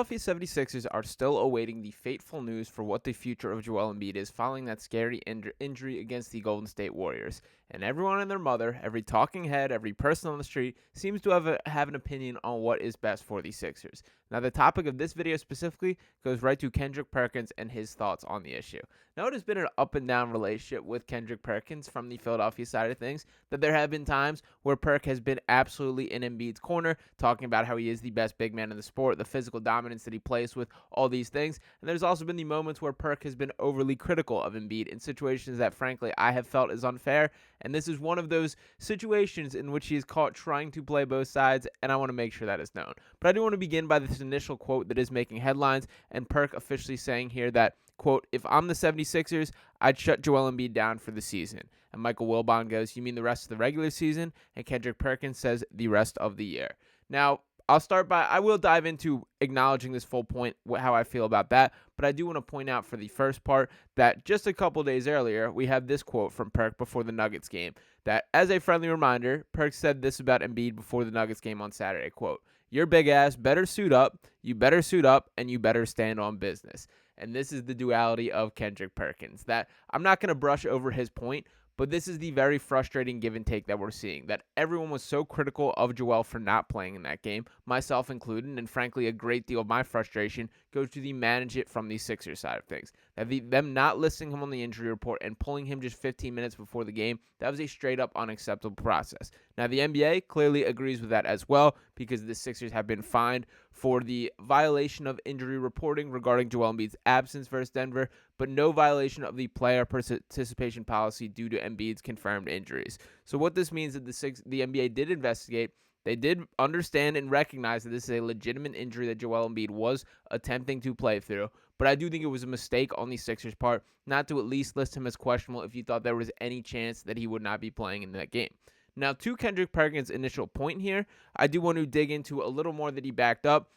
Philadelphia 76ers are still awaiting the fateful news for what the future of Joel Embiid is following that scary injury against the Golden State Warriors. And everyone and their mother, every talking head, every person on the street seems to have an opinion on what is best for the Sixers. Now, the topic of this video specifically goes right to Kendrick Perkins and his thoughts on the issue. Now, it has been an up and down relationship with Kendrick Perkins from the Philadelphia side of things, that there have been times where Perk has been absolutely in Embiid's corner, talking about how he is the best big man in the sport, the physical dominance that he plays with, all these things. And there's also been the moments where Perk has been overly critical of Embiid in situations that, frankly, I have felt is unfair. And this is one of those situations in which he is caught trying to play both sides, and I want to make sure that is known. But I do want to begin by this initial quote that is making headlines, and Perk officially saying here that, quote, "If I'm the 76ers, I'd shut Joel Embiid down for the season." And Michael Wilbon goes, "You mean the rest of the regular season?" And Kendrick Perkins says, "The rest of the year." Now, I will dive into acknowledging this full point, how I feel about that, but I do want to point out for the first part that just a couple days earlier, we have this quote from Perk before the Nuggets game, that as a friendly reminder, Perk said this about Embiid before the Nuggets game on Saturday, quote, "Your big ass better suit up, you better suit up, and you better stand on business." And this is the duality of Kendrick Perkins, that I'm not going to brush over his point, but this is the very frustrating give and take that we're seeing, that everyone was so critical of Joel for not playing in that game, myself included, and frankly, a great deal of my frustration goes to the manage it from the Sixers side of things. Them not listing him on the injury report and pulling him just 15 minutes before the game, that was a straight-up unacceptable process. Now, the NBA clearly agrees with that as well, because the Sixers have been fined for the violation of injury reporting regarding Joel Embiid's absence versus Denver, but no violation of the player participation policy due to Embiid's confirmed injuries. So what this means is that the NBA did investigate. They did understand and recognize that this is a legitimate injury that Joel Embiid was attempting to play through. But I do think it was a mistake on the Sixers' part not to at least list him as questionable if you thought there was any chance that he would not be playing in that game. Now, to Kendrick Perkins' initial point here, I do want to dig into a little more that he backed up,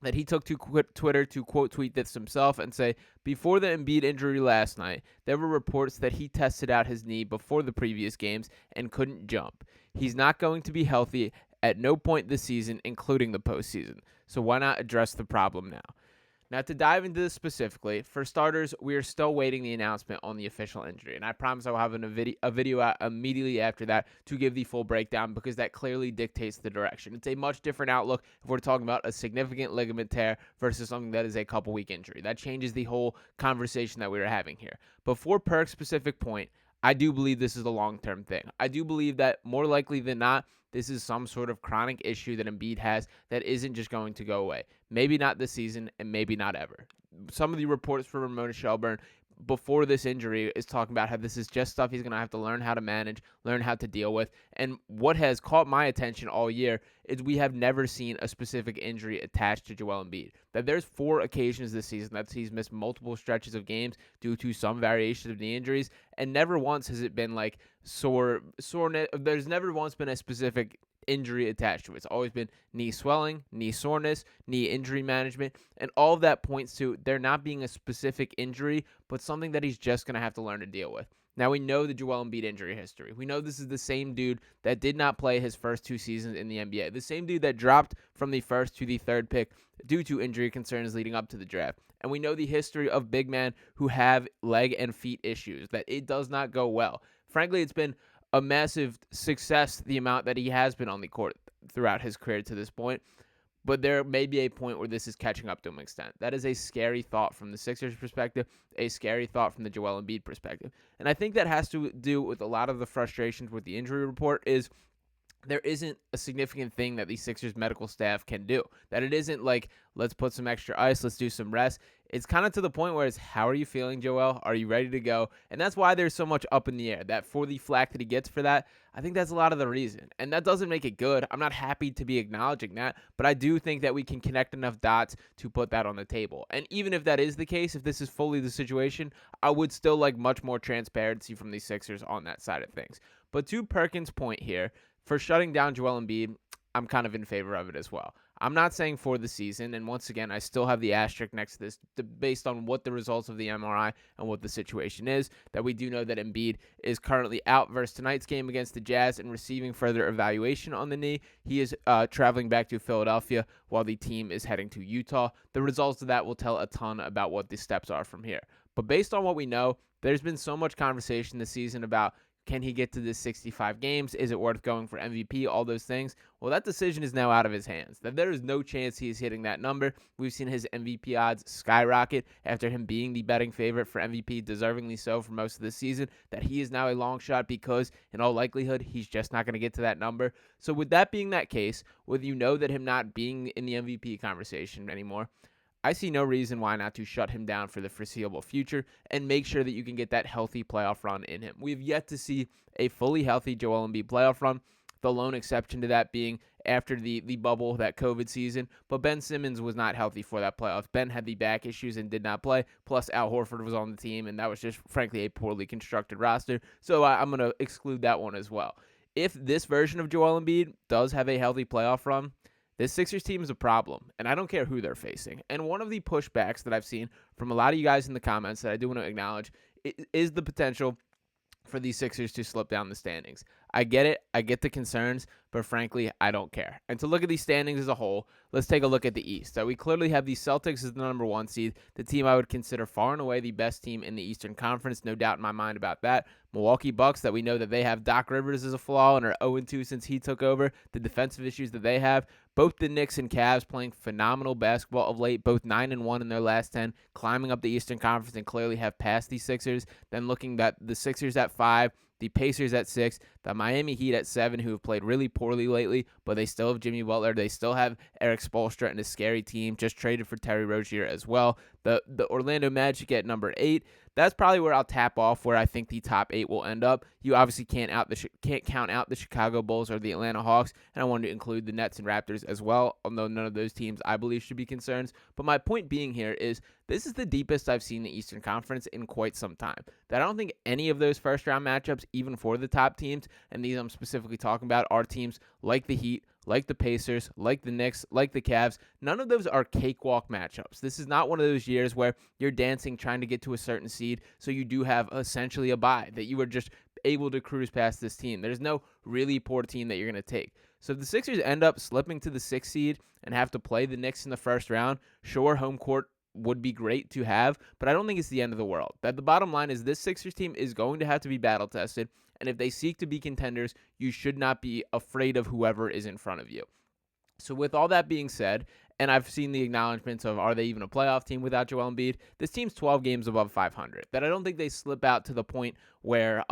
that he took to Twitter to quote tweet this himself and say, "Before the Embiid injury last night, there were reports that he tested out his knee before the previous games and couldn't jump. He's not going to be healthy at no point this season, including the postseason. So why not address the problem now?" Now, to dive into this specifically, for starters, we are still waiting the announcement on the official injury, and I promise I will have a video out immediately after that to give the full breakdown, because that clearly dictates the direction. It's a much different outlook if we're talking about a significant ligament tear versus something that is a couple-week injury. That changes the whole conversation that we were having here. But for Perk's specific point, I do believe this is a long-term thing. I do believe that more likely than not, this is some sort of chronic issue that Embiid has that isn't just going to go away. Maybe not this season and maybe not ever. Some of the reports from Ramona Shelburne before this injury is talking about how this is just stuff he's going to have to learn how to manage, learn how to deal with. And what has caught my attention all year is we have never seen a specific injury attached to Joel Embiid. That there's 4 occasions this season that he's missed multiple stretches of games due to some variation of knee injuries, and never once has it been like soreness. There's never once been a specific injury attached to it. It's always been knee swelling, knee soreness, knee injury management, and all of that points to there not being a specific injury, but something that he's just going to have to learn to deal with. Now, we know the Joel Embiid injury history. We know this is the same dude that did not play his first 2 seasons in the NBA, the same dude that dropped from the first to the third pick due to injury concerns leading up to the draft. And we know the history of big men who have leg and feet issues, that it does not go well. Frankly, it's been a massive success, the amount that he has been on the court throughout his career to this point. But there may be a point where this is catching up to an extent. That is a scary thought from the Sixers perspective, a scary thought from the Joel Embiid perspective. And I think that has to do with a lot of the frustrations with the injury report is there isn't a significant thing that the Sixers medical staff can do. That it isn't like, let's put some extra ice, let's do some rest. It's kind of to the point where it's, how are you feeling, Joel? Are you ready to go? And that's why there's so much up in the air. That for the flack that he gets for that, I think that's a lot of the reason. And that doesn't make it good. I'm not happy to be acknowledging that, but I do think that we can connect enough dots to put that on the table. And even if that is the case, if this is fully the situation, I would still like much more transparency from the Sixers on that side of things. But to Perkins' point here, for shutting down Joel Embiid, I'm kind of in favor of it as well. I'm not saying for the season, and once again, I still have the asterisk next to this based on what the results of the MRI and what the situation is, that we do know that Embiid is currently out versus tonight's game against the Jazz and receiving further evaluation on the knee. He is traveling back to Philadelphia while the team is heading to Utah. The results of that will tell a ton about what the steps are from here. But based on what we know, there's been so much conversation this season about, can he get to this 65 games? Is it worth going for MVP? All those things. Well, that decision is now out of his hands. That there is no chance he's hitting that number. We've seen his MVP odds skyrocket after him being the betting favorite for MVP, deservingly so for most of the season, that he is now a long shot because, in all likelihood, he's just not going to get to that number. So with that being that case, with you know that him not being in the MVP conversation anymore, I see no reason why not to shut him down for the foreseeable future and make sure that you can get that healthy playoff run in him. We've yet to see a fully healthy Joel Embiid playoff run, the lone exception to that being after the bubble, that COVID season. But Ben Simmons was not healthy for that playoff. Ben had the back issues and did not play, plus Al Horford was on the team, and that was just, frankly, a poorly constructed roster. So I'm going to exclude that one as well. If this version of Joel Embiid does have a healthy playoff run, this Sixers team is a problem, and I don't care who they're facing. And one of the pushbacks that I've seen from a lot of you guys in the comments that I do want to acknowledge is the potential for these Sixers to slip down the standings. I get it. I get the concerns, but frankly, I don't care. And to look at these standings as a whole, let's take a look at the East. So we clearly have the Celtics as the number 1 seed, the team I would consider far and away the best team in the Eastern Conference. No doubt in my mind about that. Milwaukee Bucks, that we know that they have Doc Rivers as a flaw and are 0-2 since he took over. The defensive issues that they have. Both the Knicks and Cavs playing phenomenal basketball of late, both 9-1 in their last 10, climbing up the Eastern Conference and clearly have passed the Sixers. Then looking at the Sixers at 5, the Pacers at 6, the Miami Heat at 7, who have played really poorly lately, but they still have Jimmy Butler. They still have Eric Spoelstra and a scary team, just traded for Terry Rozier as well. The Orlando Magic at number 8. That's probably where I'll tap off, where I think the top 8 will end up. You obviously can't count out the Chicago Bulls or the Atlanta Hawks, and I wanted to include the Nets and Raptors as well, although none of those teams I believe should be concerns. But my point being here is this is the deepest I've seen the Eastern Conference in quite some time. That I don't think any of those first-round matchups, even for the top teams, and these I'm specifically talking about, are teams like the Heat, like the Pacers, like the Knicks, like the Cavs. None of those are cakewalk matchups. This is not one of those years where you're dancing trying to get to a certain seed, so you do have essentially a bye, that you are just able to cruise past this team. There's no really poor team that you're going to take. So if the Sixers end up slipping to the 6th seed and have to play the Knicks in the first round, sure, home court would be great to have, but I don't think it's the end of the world. That the bottom line is this Sixers team is going to have to be battle tested, and if they seek to be contenders, you should not be afraid of whoever is in front of you. So with all that being said, and I've seen the acknowledgments of, are they even a playoff team without Joel Embiid? This team's 12 games above 500. That I don't think they slip out to the point where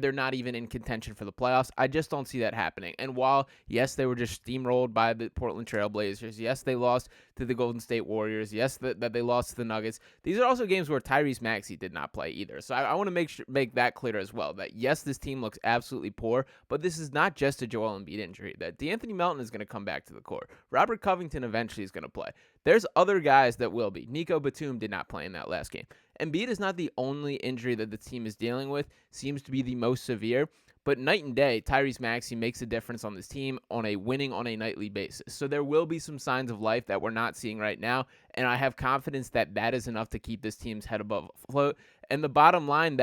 they're not even in contention for the playoffs. I just don't see that happening. And while, yes, they were just steamrolled by the Portland Trail Blazers. Yes, they lost to the Golden State Warriors. Yes, that they lost to the Nuggets. These are also games where Tyrese Maxey did not play either. So I want to make that clear as well, that yes, this team looks absolutely poor, but this is not just a Joel Embiid injury. That DeAnthony Melton is going to come back to the court. Robert Covington eventually is going to play. There's other guys that will be. Nico Batum did not play in that last game. Embiid is not the only injury that the team is dealing with, seems to be the most severe, but night and day, Tyrese Maxey makes a difference on this team on a nightly basis. So there will be some signs of life that we're not seeing right now, and I have confidence that that is enough to keep this team's head above float. And the bottom line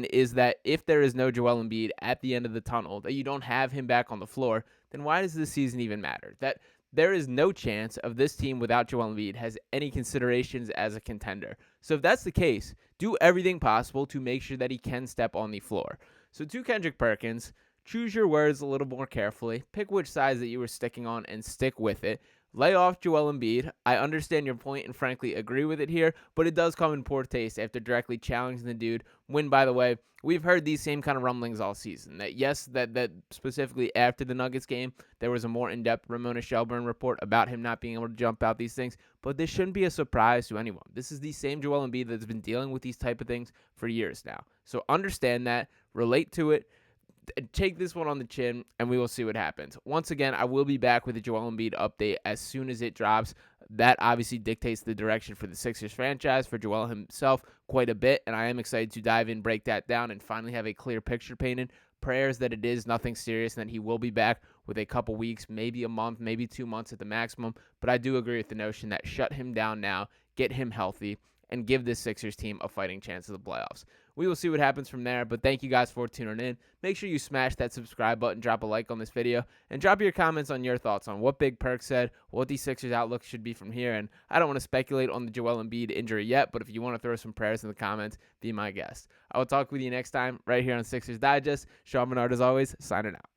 is that if there is no Joel Embiid at the end of the tunnel, that you don't have him back on the floor, then why does this season even matter? That there is no chance of this team without Joel Embiid has any considerations as a contender. So if that's the case, do everything possible to make sure that he can step on the floor. So to Kendrick Perkins, choose your words a little more carefully. Pick which sides that you were sticking on and stick with it. Lay off Joel Embiid. I understand your point and frankly agree with it here, but it does come in poor taste after directly challenging the dude when, by the way, we've heard these same kind of rumblings all season. That yes, that specifically after the Nuggets game, there was a more in-depth Ramona Shelburne report about him not being able to jump out these things, but this shouldn't be a surprise to anyone. This is the same Joel Embiid that's been dealing with these type of things for years now. So understand that, relate to it, take this one on the chin, and we will see what happens. Once again, I will be back with a Joel Embiid update as soon as it drops. That obviously dictates the direction for the Sixers franchise, for Joel himself, quite a bit, and I am excited to dive in, break that down, and finally have a clear picture painted. prayers that it is nothing serious and that he will be back with a couple weeks, maybe a month, maybe 2 months at the maximum. But I do agree with the notion that shut him down now, get him healthy, and give this Sixers team a fighting chance of the playoffs. We will see what happens from there, but thank you guys for tuning in. Make sure you smash that subscribe button, drop a like on this video, and drop your comments on your thoughts on what Big Perk said, what the Sixers outlook should be from here. And I don't want to speculate on the Joel Embiid injury yet, but if you want to throw some prayers in the comments, be my guest. I will talk with you next time right here on Sixers Digest. Sean Barnard, as always, signing out.